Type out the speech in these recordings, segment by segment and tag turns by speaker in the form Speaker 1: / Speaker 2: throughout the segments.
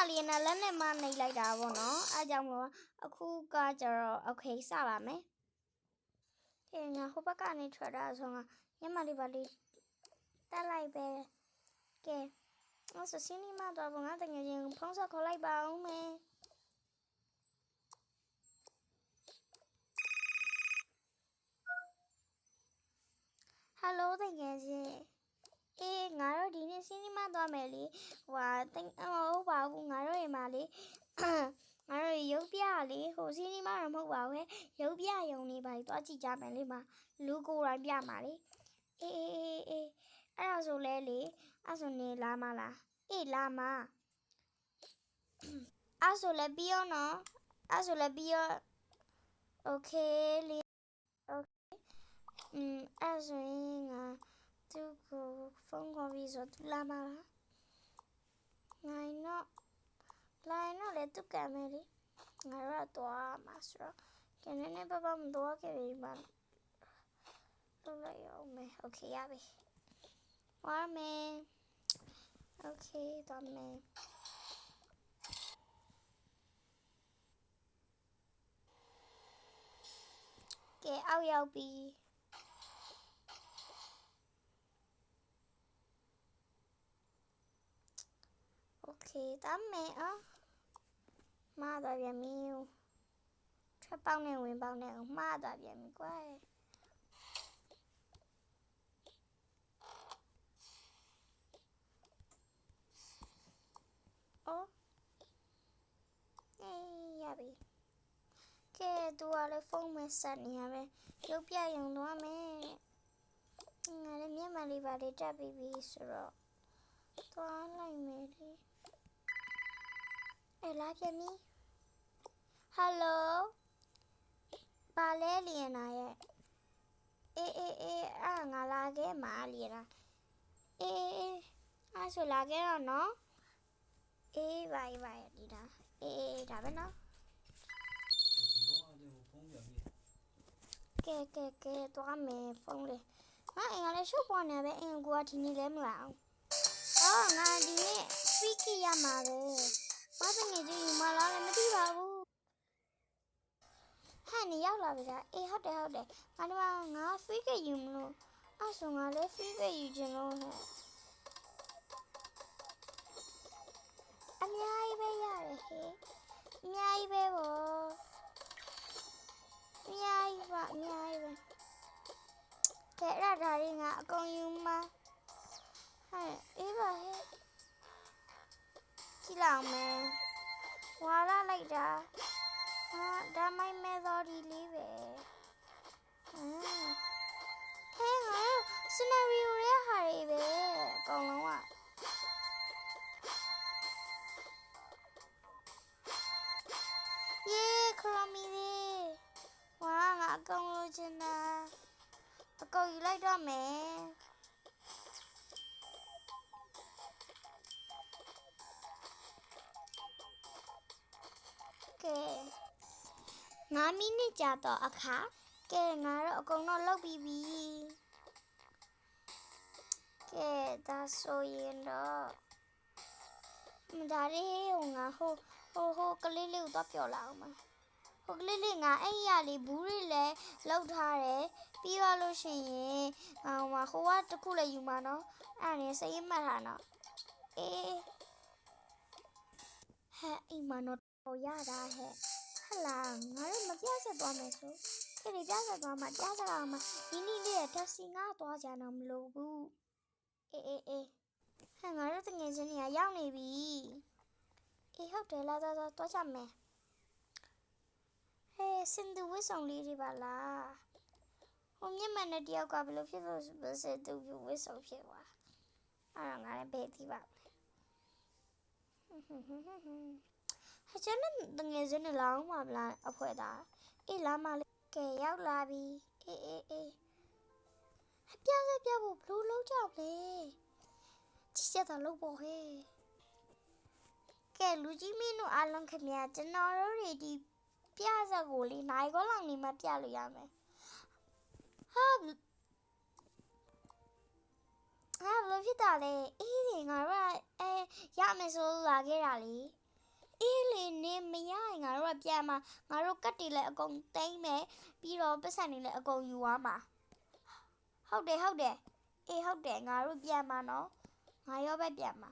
Speaker 1: လေးနဲ့လက်နဲ့မနှိပ်လိုက်တာပေါ့နော်အဲကြောင့်မလို့အခုကကျတော့ okay စပါမယ်ကဲငါဟိုဘက်ကနေထွက်တာဆိုငါမျက်မှန်လေးပါလေးတက်လိုက်ပဲကဲအဲ့ဆိုစီနီမာတော့ငါတကယ်ချင်းဖုန်းဆက်ခေါ်လိုက်ပါဦးမယ်ဟယ်လိုတကယ်ချင်းအေးငါတို့ဒီနေ့စီနီမာသွားမယ်လေဟိုဟုတ်ပါဘူးငါတို့ရေမှာလေငါတို့ရုပ်ပြလေဟိုစီနီမာတော့မဟုတ်ပါဘူးရုပ်ပြယုံနေပါသွားကြည့်ကြမယ်လေမှာလူကိုယ်တိုင်ပြမှာလေအေးအဲ့ဒါဆိုလဲလေအဲ့ဆိုနေလာမလားအေးလာမအဲ့ဆိုလဲပြီးရောနော်အဲ့ဆိုလဲပြီးရောโอเคလေโอเคအဲ့ဆိုရင်ငါသူ့ကိုဖုန်းခေါ်ပြီးဆိုသူလာမလားနိုင်တော့လေသူကံမယ်လေငါတို့တော့မှာဆိုတော့ကျန်နေပပမတော့ခဲ့ပြီမလုပ်လိုက်အောင်မယ်โอเคရပြီဝါမယ်โอเคတော့မယ်ကဲအောက်ရောက်ပြီโอเคတော့မယ်မှားတော့ပြန်ပြီထွက်ပေါက်နဲ့ဝင်ပေါက်နဲ့မှားတော့ပြန်ပြီကွာရပြီကဲသူကလည်းဖုန်းမဆက်နေရပဲရုပ်ပြရုံသွားမယ်ငါလည်းမျက်မှန်လေးပါလေးတက်ပြီးပြီဆိုတော့သွားလိုက်မယ်လေလာပြန်ပြီဟယ်လိုဘာလဲလီယနာရဲ့အေးငါလာခဲ့မှာလီယနာအေးအဲ့ဆိုလာခဲ့တော့နော်အေးပါဒီဒါအေးဒါပဲနော်ကဲသွားမယ်ဖုန်းလေးငါအင်္ဂလိပ်ရှုပ်ပေါ်နေပဲအင်ကိုကဒီနေ့လဲမလာအောင်ငါဒီနေ့ဖီကီရမှာပဲဘာတငယ်ကြီးယူမလားလည်းမသိပါဘူးဟန်နေရောက်လာပြီလားအေးဟုတ်တယ်ငါဒီမှာငါဖီကီယူမလို့အဲ့ဆိုငါလည်းဖီကီယူချင်လို့ဟဲ့အများကြီးပဲရတယ်ဟဲ့အများကြီးပဲပေါ့အများကြီးပဲကဲအဲ့ဒါတွေငါအကုန်ယူမှာဟဲ့အေးပါဟဲ့ကြည့်လောက်မယ်ဝါလာလိုက်တာဒါမိုင်းမဲသောဒီလေးပဲဟဲ့ငါစနေရီယိုရဲ့ဟာတွေပဲအကုန်လုံးခရမီလေးဝါငါအကုန်လိုချင်တာအကုန်ယူလိုက်တော့မယ်ကဲ9 မိနစ်ကြာတော့အခါကဲငါတို့အကုန်တော့လုပ်ပြီးပြီကဲဒါဆိုရင်တော့ဒါလေးငါဟိုကလေးလေးကိုတော့ပြောလာအောင်မဟိုကလေးလေးငါအဲ့ရလေးဘူးတွေလည်းလောက်ထားတယ်ပြီးတော့လို့ရှိရင်ဟိုကတခုလည်းယူမှာနော်အဲ့ဒါနဲ့စိတ်မှတ်ထားနော်အေးဟဲ့အိမ်မနော်တော်ရတာဟဲ့ဟလာငါတို့မပြဆက်သွားမယ်ဆိုအဲ့ဒီပြဆက်သွားမှကြားစကားမှဒီနေ့လေးတက်စီငါသွားကြတော့မလို့ဘူးအေးဟဲ့ငါတို့တငယ်ချင်းတွေကရောက်နေပြီအေးဟုတ်တယ်လာသွားကြမယ်ဟဲ့စင်သူဝစ်ဆောင်လေးတွေပါလားဟိုမျက်မှန်နဲ့တယောက်ကဘယ်လိုဖြစ်လို့စင်သူဝစ်ဆောင်ဖြစ်သွားအဲ့တော့ငါလည်းဘယ်သိပါ့မလဲဟဲ့ကျန်တဲ့တငယ်ချင်းတွေလောင်းမှာမလားအဖွဲသားအေးလာမလေးကဲရောက်လာပြီအေးပြဖို့ဘလို့လုံးကြောက်လေချစ်တာလို့ပေါ့ဟဲ့ကဲလူကြီးမင်းတို့အားလုံးခင်ဗျာကျွန်တော်တို့တွေဒီပြဆက်ကိုလေနိုင်ကောလောက်နေမှပြလို့ရမယ်ဟာဘလို့ဖြစ်တာလဲအေးငါတို့ရမယ်ဆိုလာခဲ့တာလေ အေးလေနေမရရင်ငါတို့ကပြန်မှာငါတို့ကတ်တွေလည်းအကုန်သိမ်းမယ်ပြီးတော့ပတ်စံတွေလည်းအကုန်ယူသွားမှာဟုတ်တယ်အေးဟုတ်တယ်ငါတို့ပြန်မှာနော်ငါရောပဲပြန်မှာ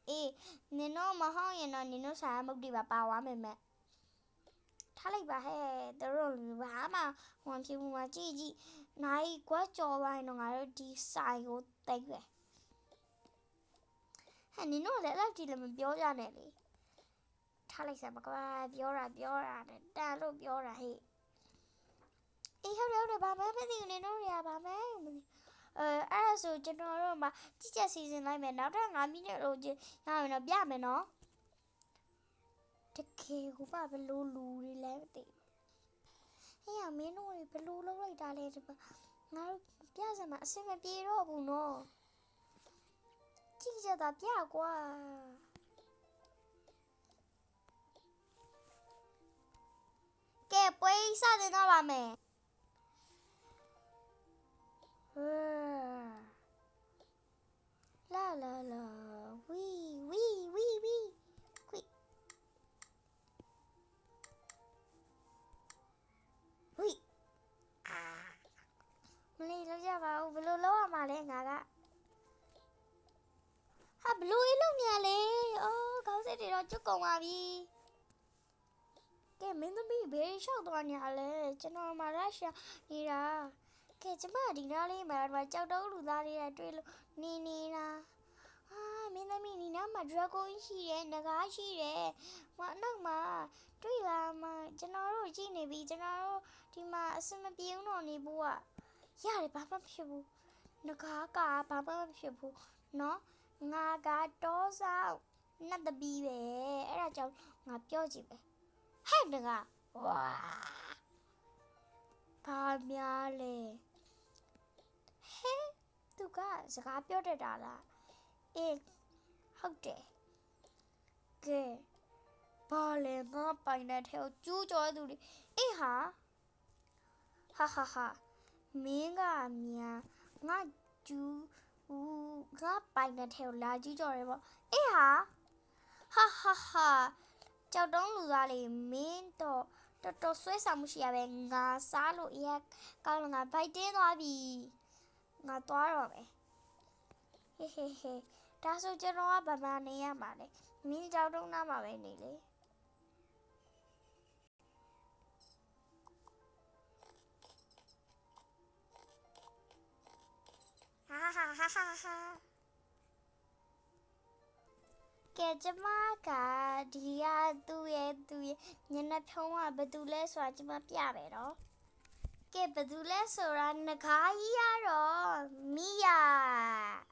Speaker 1: အေးနင်တို့မဟုတ်ရင်တော့နင်တို့ဆိုင်မုတ်တွေပါသွားမယ်မဲ့ထားလိုက်ပါဟဲ့တို့ဘာမှဝန်ဖြစ်မှုမှာကြည့်နိုင်ကွက်ကြော်ပိုင်းတော့ငါတို့ဒီဆိုင်ကိုတိတ်ပဲဟဲ့နင်တို့လည်းအဲ့လောက်ကြီးလည်းမပြောကြနဲ့လေထားလိုက်စမ်းပါကွာပြောတာနဲ့တန်လို့ပြောတာဟဲ့အေးဟုတ်တယ်ဘာမှမသိဘူးနင်တို့တွေကဘာမှမသိအဲ့ဒါဆိုကျွန်တော်တို့မှာကြည့်ချက်စီစဉ်လိုက်မယ်နောက်ထပ်9မိနစ်လို့ရမယ်နော်ပြမယ်နော်တကယ်ကိုပါဘလို့လူတွေလည်းမသိဟဲ့မင်းတို့ဘလို့လောက်လိုက်တာလဲငါတို့ပြစမှာအဆင်မပြေတော့ဘူးနော်ကြည့်ကြတာပြကွာကဲပွဲစတင်တော့ပါမယ်လာဝီခွိဝီမလေးလောက်ကြပါဦးဘလို့လောက်ရမှာလဲငါကဟာဘလို့လုံးမြလဲအော်ခေါင်းစစ်တွေတော့ကျွတ်ကုန်ပါပြီကဲမင်းသမီးဘယ်လျှောက်သွားညာလဲကျွန်တော်မှာရရှာနေတာကဲကျမဒီနားလေးမှာကြောက်တုံးလူသားလေးတွေ့လို့နေတာမင်းသမီးဒီနားမှာ dragon ရှိတယ်ငကားရှိတယ်နောက်မှာတွေ့လာမှကျွန်တော်တို့ကြည့်နေပြီကျွန်တော်တို့ဒီမှာအစမပြေဘူးတော့နေဖို့ရတယ်ဘာမှမဖြစ်ဘူးငကားကဘာမှမဖြစ်ဘူးနော်ငါကတော့ဆောင်နတ်တပီးပဲအဲ့ဒါကြောင့်ငါပြောကြည့်ပဲဟဲ့ငါဝါဘာများလဲဟဲ့သူကစကားပြောတတ်တာလားအေးဟုတ်တယ်ကဲဘာလဲငါပိုင်တဲ့ထဲကိုကျူးကျော်သူတွေအေးဟာမင်းကမြန်ငါကျူးငါပိုင်တဲ့ထဲကိုလာကျူးကျော်တယ်ပေါ့အေးဟာကြောက်တုံးလူသားလေးမင်းတော့တော်တော်ဆွဲဆောင်မှုရှိရပဲငါစားလို့ရက်ကောင်းငါဘိုက်တင်းသွားပြီငါသွားတော့မယ်ဟေးဒါဆိုကျွန်တော်ကဘာနေရမှာလဲမင်းကြောက်တုံးနားမှာပဲနေလေဟာကဲကျမကဒီကသူ့ရဲ့ညနေဖြုံးကဘယ်သူလဲဆိုတာကျမပြမယ်နော်ကဲဘယ်သူလဲဆိုတာငကားကြီးရတော့မီယာ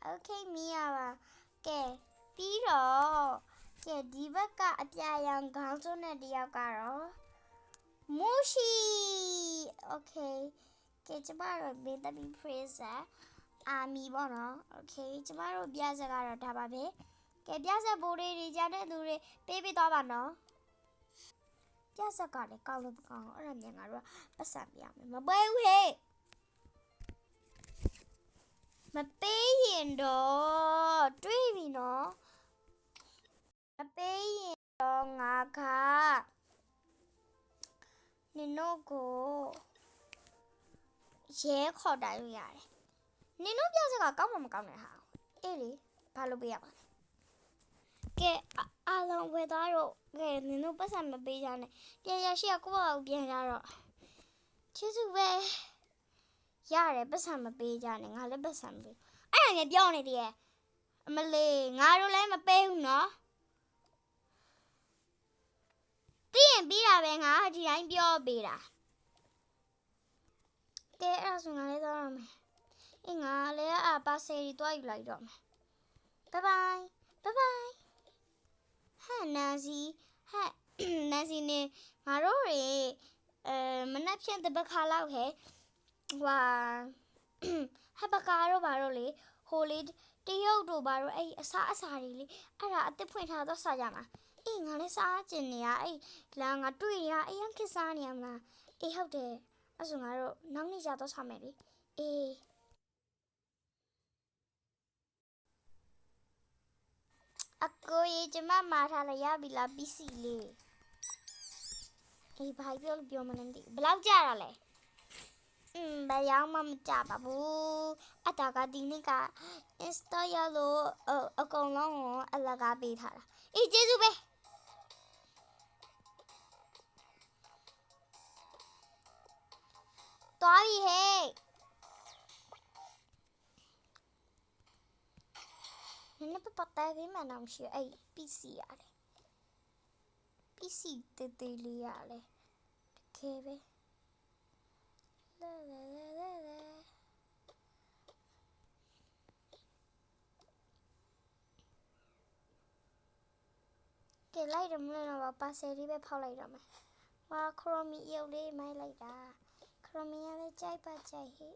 Speaker 1: โอเคမီယာပါကဲပြီးတော့ကဲဒီဘက်ကအပြာရောင်ခေါင်းစွန်းတဲ့တယောက်ကတော့မူရှိโอเคကဲကျမတို့မင်းသမီး princess အာမီပေါ့နော်โอเคကျမတို့ပြဆက်ကတော့ဒါပါပဲကဲပြဆက်ဘိုးလေးတွေကြားတဲ့သူတွေပေးသွားပါနော်ပြဆက်ကလည်းကောက်လို့မကောင်းအဲ့ဒါမြန်ငါတို့ကပတ်စံပြရမယ်မပွဲဘူးဟဲ့မပေးရင်တော့တွေးပြီနော်မပေးရင်တော့ငါကနင်တို့ကိုရဲခေါ်တိုင်းလို့ရတယ်နင်တို့ပြဆက်ကကောက်မှမကောင်းနဲ့ဟာအေးလေဘာလို့ပေးရမှာကဲအားလုံးဝယ်သားတော့ကဲနင်တို့ပတ်စံမပေးကြနဲ့ပြန်ရရှိကိုယ့်ဘာကိုပြန်ရတော့ချစ်စုပဲရတယ်ပတ်စံမပေးကြနဲ့ငါလည်းပတ်စံမပေးအဲ့ဒါလည်းပြောနေတည်းအမလေးငါတို့လည်းမပေးဘူးနော်ပြီးရင်ပြီးတာပဲငါဒီတိုင်းပြောပေးတာကဲအဲ့ဒါဆိုငါလည်းသွားရမယ်အေးငါလည်းပါဆယ်ကြီးသွားယူလိုက်တော့မယ်ဘိုင်ဘိုင်ဟဲ့နန်စီနေငါတို့တွေမနက်ဖြန်တပတ်ခါလောက်ဟဲ့ဟပကာတို့ဘာတို့လေဟိုလေတရုတ်တို့ဘာတို့အဲ့အစားတွေလေအဲ့ဒါအစ်စ်ဖွင့်ထားတော့စားကြမှာအေးငါလည်းစားကျင်နေရအဲ့လာငါတွေ့ရအရင်ခစ်စားနေရမလားအေးဟုတ်တယ်အဲ့ဆိုငါတို့နောက်နေ့ကျတော့စားမယ်လေအေး အကိုကြီးကျမမာထားလိုက်ရပြီလားပြီးစီလေးအေးဘာပြောမလဲမသိဘယ်လောက်ကြာတာလဲဘယ်ရောက်မှမကြပါဘူးအတာကဒီနေ့က Insta ရလို့အကုန်လုံးကိုအလကားပေးထားတာအေးကျေးဇူးပဲသွားပြီဟဲ့နည်းနည်းပပတ်တဲ့ပေးမှတော့မရှိအဲ့ PC ရတယ် PC တေးသေးလေးရတယ်တကယ်ပဲကဲလိုက်တယ်မလို့ပါဆယ်လေးပဲဖောက်လိုက်တော့မယ်ဝါခရိုမီရုပ်လေးမိုက်လိုက်တာခရိုမီရလည်းကြိုက်ပါကြိုက်ဟဲ့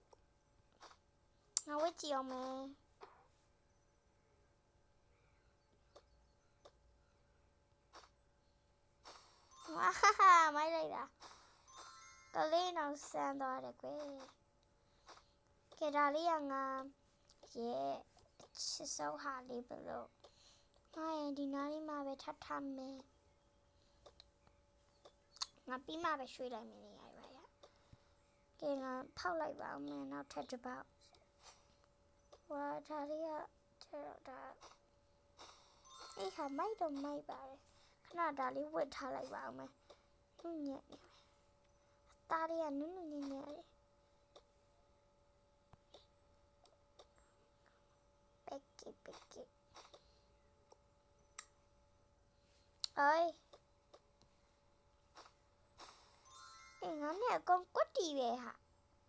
Speaker 1: ငါဝတ်ကြည့်အောင်မယ်ဝါဟာမိုက်လိုက်တာကလေးတော့ဆန်းသွားတယ်ကွယ်ကဲဒါလေးကငါရဲ့ချစ်စောဟာလေးဘလို့ငါရဲ့ဒီနားလေးမှာပဲထထမယ်ငါပြီးမှပဲရွှေ့လိုက်မယ်နေရပါရကဲငါဖောက်လိုက်ပါဦးမယ်နောက်ထပ်တစ်ပေါက်ဝါဒါလေးကကျတော့ဒါအေးခါမိုက်တော့မိုက်ပါတယ်ခဏဒါလေးဝတ်ထားလိုက်ပါဦးမယ်နုညံ့နေအသားလေးကနုညံ့နေတယ်ပက်ကအိုးအေးငါနဲ့အကုန်ကွတ်တီပဲဟာ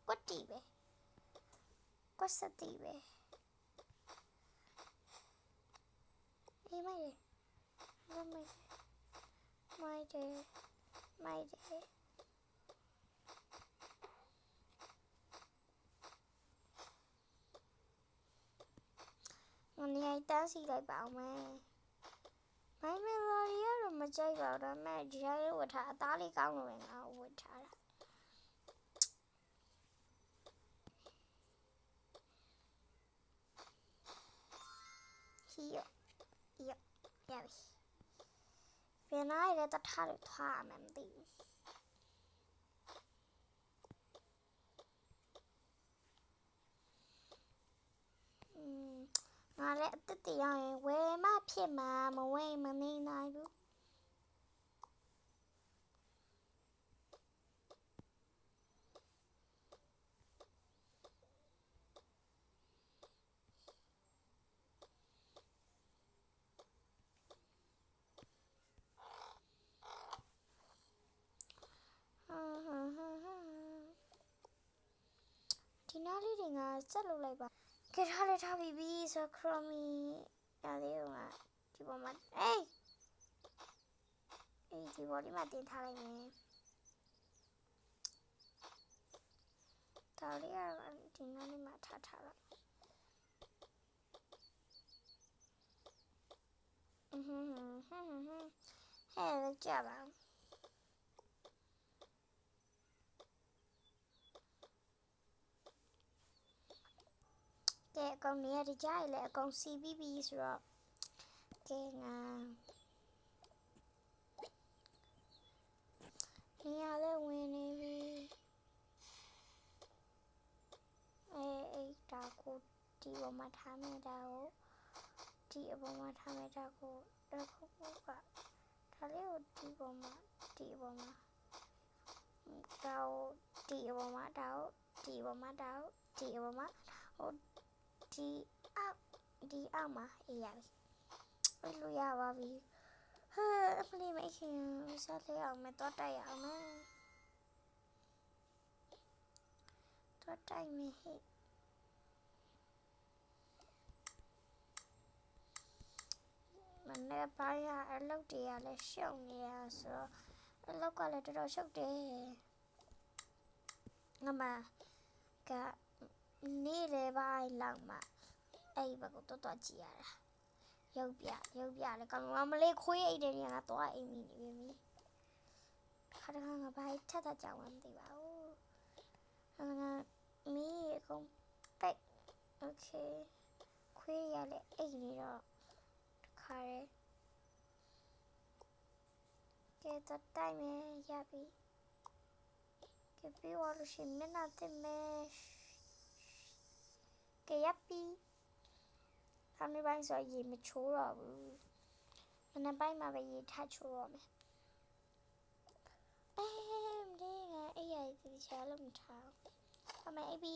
Speaker 1: ကွတ်တီပဲကွတ်စတီပဲအေးမိုက်တယ်မိုက်တယ်ငါနေတန်းစီလိုက်ပါဦးမယ်မိုင်းမလော်ရီကတော့မကြိုက်ပါတော့မဲ့ဒီဟာလေးဝတ်ထားအသားလေးကောင်းလို့ငါဝတ်ထားတာဟီယောရပြီပြန်လာရတဲ့ထားလို့ထွားမှမသိဘူးငါလည်းအသက်တရားရင်ဝယ်မဖြစ်မှာမဝယ်မနေနိုင်ဘူးဒီနားလေးတွေငါစက်လုပ်လိုက်ပါကဲထားလေထားပြီးဆိုခရိုမီရသေးဦးမှာဒီပေါ်မှာအေးဒီပေါ်ဒီမှာတင်ထားလိုက်မယ်တော်လေးကဒီနားလေးမှာထားလိုက်ဟဲ့လောက်ကြပါကဲအကောင်နေရကြရလေအကောင်စီပြီးပြီဆိုတော့ကဲငါနေရလဲဝင်နေပြီအေးဒါကိုဒီပေါ်မှာထားမယ်ဒါကိုဒီအပေါ်မှာထားမယ်ဒါကိုဒါခုကဒါလေးကိုဒီပေါ်မှာဒါကိုဒီအပေါ်မှာဒါကိုဒီအပေါ်မှာဒါကိုဒီအပေါ်မှာဒါကိုဒီအပေါ်မှာဟိုဒီအောက်မှာအေးရပြီလို့ရပါပြီဟဲ့အမလေးမခင်စားလေအောင်မတော့တိုက်အောင်မယ်တော့တိုက်မယ်ဟဲ့မနေ့ပိုင်းကအလုပ်တွေကလည်းရှုပ်နေရဆိုတော့အလုပ်ကလည်းတော်တော်ရှုပ်တယ်ငါမကနေ့လေပိုင်းလောက်မှအဲ့ဘက်ကိုတော့ကြည့်ရတာရုပ်ပြလေကောင်မလေးခွေးအိတ်တယ်ငါတော့အိမ်မိနေပြီခါတခါငါဘာထက်ကြောင်မသိပါဘူးငါမီးအကုန်ပိတ်โอเคခွေးရလေအိတ်နေတော့ခ ခါတယ်ကဲတော့တိုင်းမယ်ရပြီကဲပြီးသွားလို့ရှိရင်မျက်နှာတင်မယ်ကဲရပ်ပြီဆောင်းနေပိုင်းဆိုရေမချိုးတော့ဘူးမနေ့ပိုင်းမှာပဲရေထချိုးတော့မယ်မင်းကအဲ့ရည်ချာလို့မထားဘူးအမေအေးပြီ